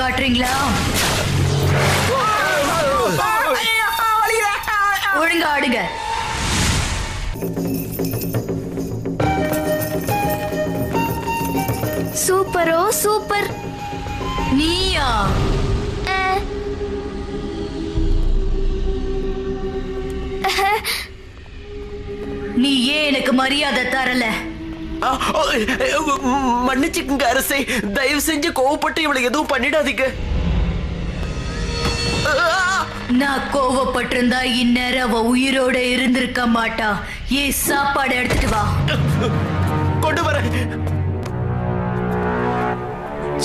காட்டுறீங்களா? ஒழுங்கா ஆடுங்க. சூப்பரோ சூப்பர். நீயா? நீ ஏன் எனக்கு மரியாதை தரல? மன்னிச்சுக்குங்க அரசே, தயவு செஞ்சு கோவப்பட்டு இவளை எதுவும் பண்ணிடாதீங்க. நான் கோவப்பட்டிருந்தா இந்நேரம் அவ உயிரோட இருந்திருக்க மாட்டா. ஏன் சாப்பாடு எடுத்துட்டு வா. கொண்டு வர.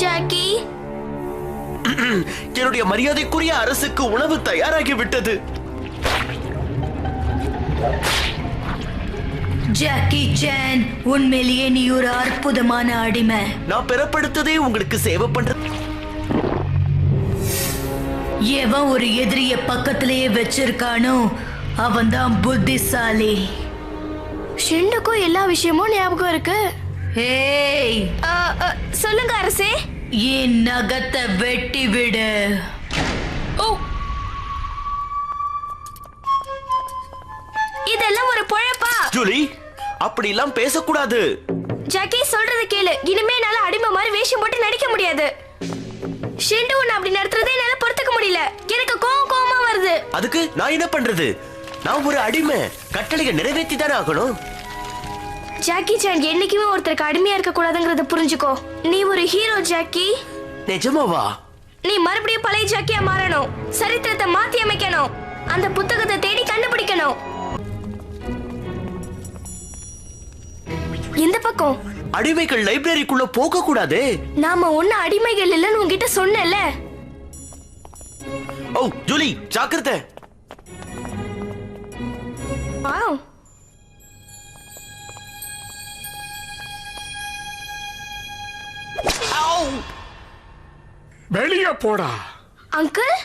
ஜாக்கி, என்னுடைய மரியாதைக்குரிய அரசுக்கு உணவு தயாராகி விட்டது. ஜாக்கி சான், உண்மையிலேயே நீ ஒரு அற்புதமான அடிமை. நான் பெறப்படுத்ததே உங்களுக்கு சேவை பண்றது. எவன் ஒரு எதிரிய பக்கத்திலேயே வச்சிருக்கானோ அவன் தான் புத்திசாலி. ஷிண்டுக்கும் எல்லா விஷயமும் ஞாபகம் இருக்கு. ஏய், சொல்லுங்க அரசே. என் நகத்தை வெட்டி விடு. ஓ, இதெல்லாம் ஒரு பொழப்பா? ஜூலி, அப்படி எல்லாம் பேசக்கூடாது. ஜாக்கி, சொல்றத கேளு. இனிமே என்னால அடிமை மாதிரி வேஷம் போட்டு நடிக்க முடியாது. ஷிண்டு உன்னை அப்படி நடத்துறதே என்னால பொறுத்துக்க முடியல. எனக்கு கோவமா வருது. அதுக்கு நான் என்ன பண்றது? நான் ஒரு அடிமை, கட்டளையை நிறைவேற்றி தானே ஆகணும். ஜாக்கி சான் என்னைக்குமே ஒருத்தருக்கு அடிமையா இருக்க கூடாதுங்கறத புரிஞ்சுக்கோ. நீ ஒரு ஹீரோ ஜாக்கி. நிஜமாவா? நீ மறுபடியும் பழைய ஜாக்கியா மாறணும். சரித்திரத்தை மாத்தி அமைக்கணும். அந்த புத்தகத்தை தேடி கண்டுபிடிக்கணும். எந்த பக்கம்? அடிமைகள் லைப்ரரிக்குள்ள போக கூடாது. நாம ஒண்ணு அடிமைகள் இல்லன்னு உன்கிட்ட சொன்னேன்ல. ஓ ஜூலி, ஜாக்கிரதை. வாவ். வெளியே போடா. அங்கிள்,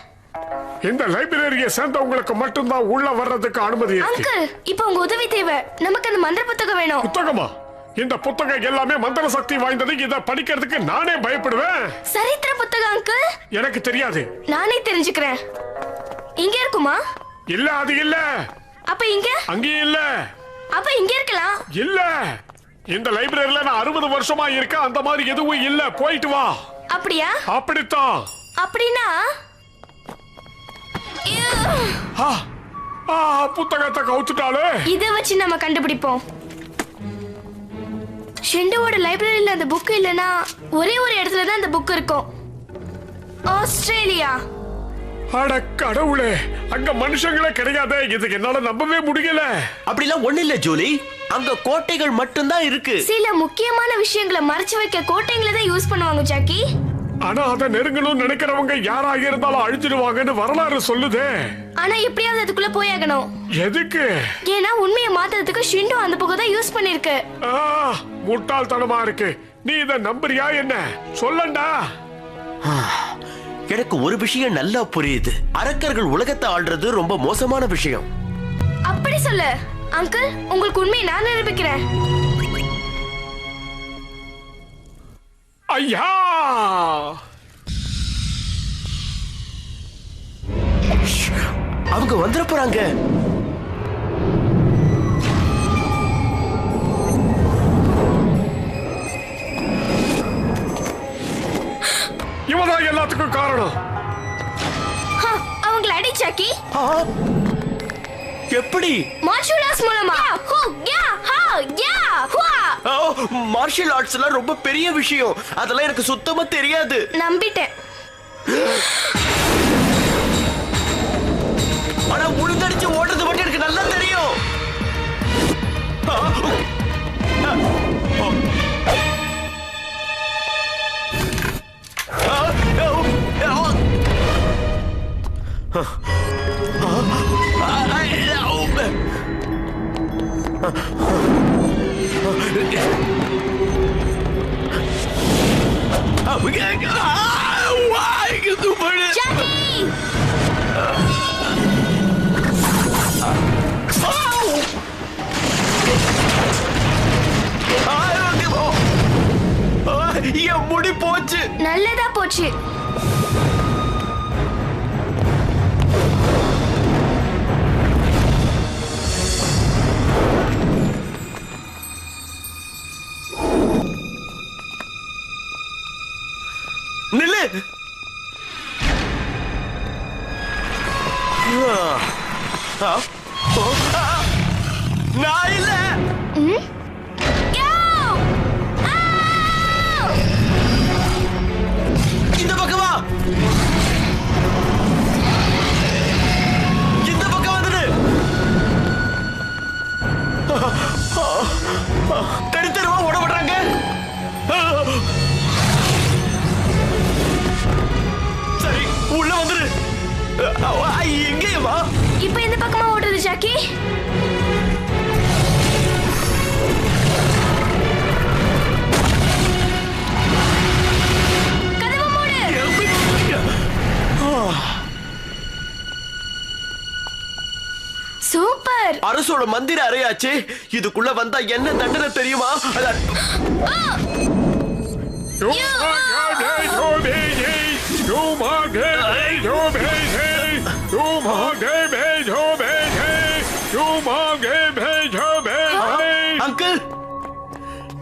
இந்த லைப்ரரியை சேர்ந்தவங்களுக்கு மட்டும்தான் உள்ள வர்றதுக்கு அனுமதி இருக்கு. அங்கிள், இப்போ உங்க உதவி தேவை. நமக்கு அந்த மந்திர புத்தகம் வேணும். புத்தகமா? இந்த புத்தகம் எல்லாமே மந்திர சக்தி வாய்ந்தது. இத படிக்கிறதுக்கு நானே பயப்படுவேன். சரித்திர புத்தகம் அங்கிள். எனக்கு தெரியாது. நானே தெரிஞ்சுக்கிறேன். இங்க இருக்குமா? இல்ல, அது இல்ல. அப்ப இங்க? அங்கேயும் இல்ல. அப்ப இங்க இருக்கலாம். இல்ல, இந்த லைப்ரரியில நான் 60 வருஷமா இருக்கேன். அந்த மாதிரி எதுவும் இல்ல. போயிட்டு வா. அப்படியா? அப்படித்தான். அப்படின்னா புத்தகத்தை கவுத்துட்டாலே. இத வச்சு நம்ம கண்டுபிடிப்போம். ஷெண்டுவோட லைப்ரரியில அந்த புக் இல்லனா ஒரே ஒரு இடத்துல தான் அந்த புக் இருக்கும். ஆஸ்திரேலியா. அட கடவுளே, அங்க மனுஷங்களே கிடையாது. இதுக்கு என்னால நம்பவே முடியல. அப்படிலாம் ஒண்ணு இல்ல ஜூலி, அங்க கோட்டைகள் மட்டும்தான் இருக்கு. சில முக்கியமான விஷயங்களை மறைச்சு வைக்க கோட்டைங்களை தான் யூஸ் பண்ணுவாங்க ஜாக்கி. ஆனா அதை நெருங்கணும்னு நினைக்கிறவங்க யாராக இருந்தாலும் அழிஞ்சிடுவாங்கன்னு வரலாறு சொல்லுதே. ஆனா எப்படியாவது அதுக்குள்ள போயாகணும். எதுக்கு? ஏன்னா உண்மையை மாத்துறதுக்கு ஷிண்டு அந்த புக்கை தான் யூஸ் பண்ணிருக்கு. முட்டாள்தனமா இருக்கு. நீ இத நம்புறியா என்ன? சொல்லண்டா. எனக்கு ஒரு விஷயம் நல்லா புரியுது. அரக்கர்கள் உலகத்தை ஆள்றது ரொம்ப மோசமான விஷயம். அப்படி சொல்லு அங்கிள். உங்களுக்கு உண்மையை நான் நிரூபிக்கிறேன். ஐயா, அவங்க வந்துட போறாங்க. இவதான் எல்லாத்துக்கும் காரணம். அவங்களை அடி ஜாக்கி. எப்படி? மார்ஷல் ஆர்ட்ஸ் மூலமா. மார்ஷல் ஆர்ட்ஸ் எல்லாம் ரொம்ப பெரிய விஷயம். அதெல்லாம் எனக்கு சுத்தமா தெரியாது. நம்பிட்டேன். ஆனா உழுந்தடிச்சு ஓடுறது மட்டும் எனக்கு நல்லா தெரியும். என் முடி போச்சு. நல்லதா போச்சு. நில்லு. ஆ, ஓ, ஆ, நான் இல்ல. இந்த பக்கம் வா. இந்த பக்கம் வந்துடு. தெரு தெருவா ஓட விடுறாங்க. சரி, உள்ள வந்துரு. எங்கேயுமா? இப்ப இந்த பக்கமா ஓடுறது ஜாக்கி. கதவை மூடு. சூப்பர். அரசோட மந்திர அறையாச்சு. இதுக்குள்ள வந்தா என்ன தண்டனை தெரியுமா? அங்கிள்,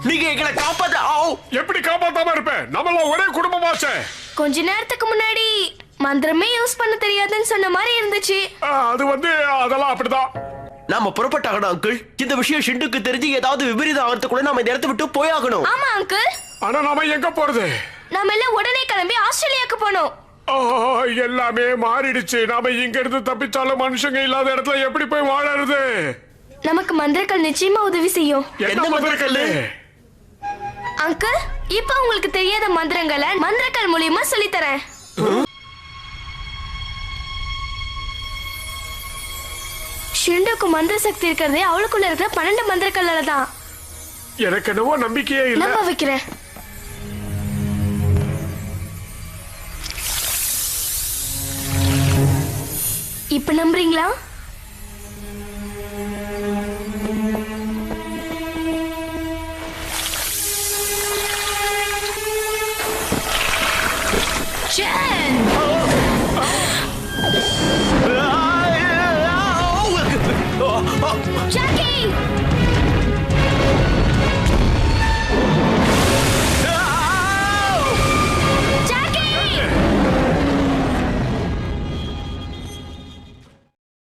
நீங்க எங்களை காப்பாத்த. எப்படி காப்பாத்தாம இருப்பேன்? நம்மள ஒரே குடும்பமாச்சே. கொஞ்ச நேரத்துக்கு முன்னாடி மந்திரமே யூஸ் பண்ண தெரியாதுன்னு சொன்ன மாதிரி இருந்துச்சு. அது அதெல்லாம் அப்படிதான். நாம புறப்பட்டாகணும் அங்கிள். இந்த விஷயம் ஷிண்டுக்கு தெரிஞ்சு ஏதாவது விபரீதம் ஆகிறதுக்குள்ள நாம இந்த இடத்தை விட்டு போயாகணும். ஆமா அங்கிள். ஆனா நாம எங்க போறது? நாம எல்லாம் உடனே கிளம்பி ஆஸ்திரேலியாக்கு போனோம். எல்லாமே மாறிடுச்சு. நாம இங்க இருந்து தப்பிச்சாலும் மனுஷங்க இல்லாத இடத்துல எப்படி போய் வாழறது? நமக்கு மந்திரக்கல் நிச்சயமா உதவி செய்யும். என்ன மந்திரக்கல்? அங்கிள், இப்ப உங்களுக்கு தெரியாத மந்திரங்களை மந்திரக்கல் மூலியமா சொல்லி தரேன். ஷிண்டுக்கு மந்திர சக்தி இருக்கிறதே அவளுக்குள்ள இருக்கிற 12 மந்திரக்கல்லால தான். எனக்கு என்னவோ நம்பிக்கையே இல்ல. நம்ப வைக்கிறேன். இப்ப நம்புறீங்களா? ஷென், ஜாக்கி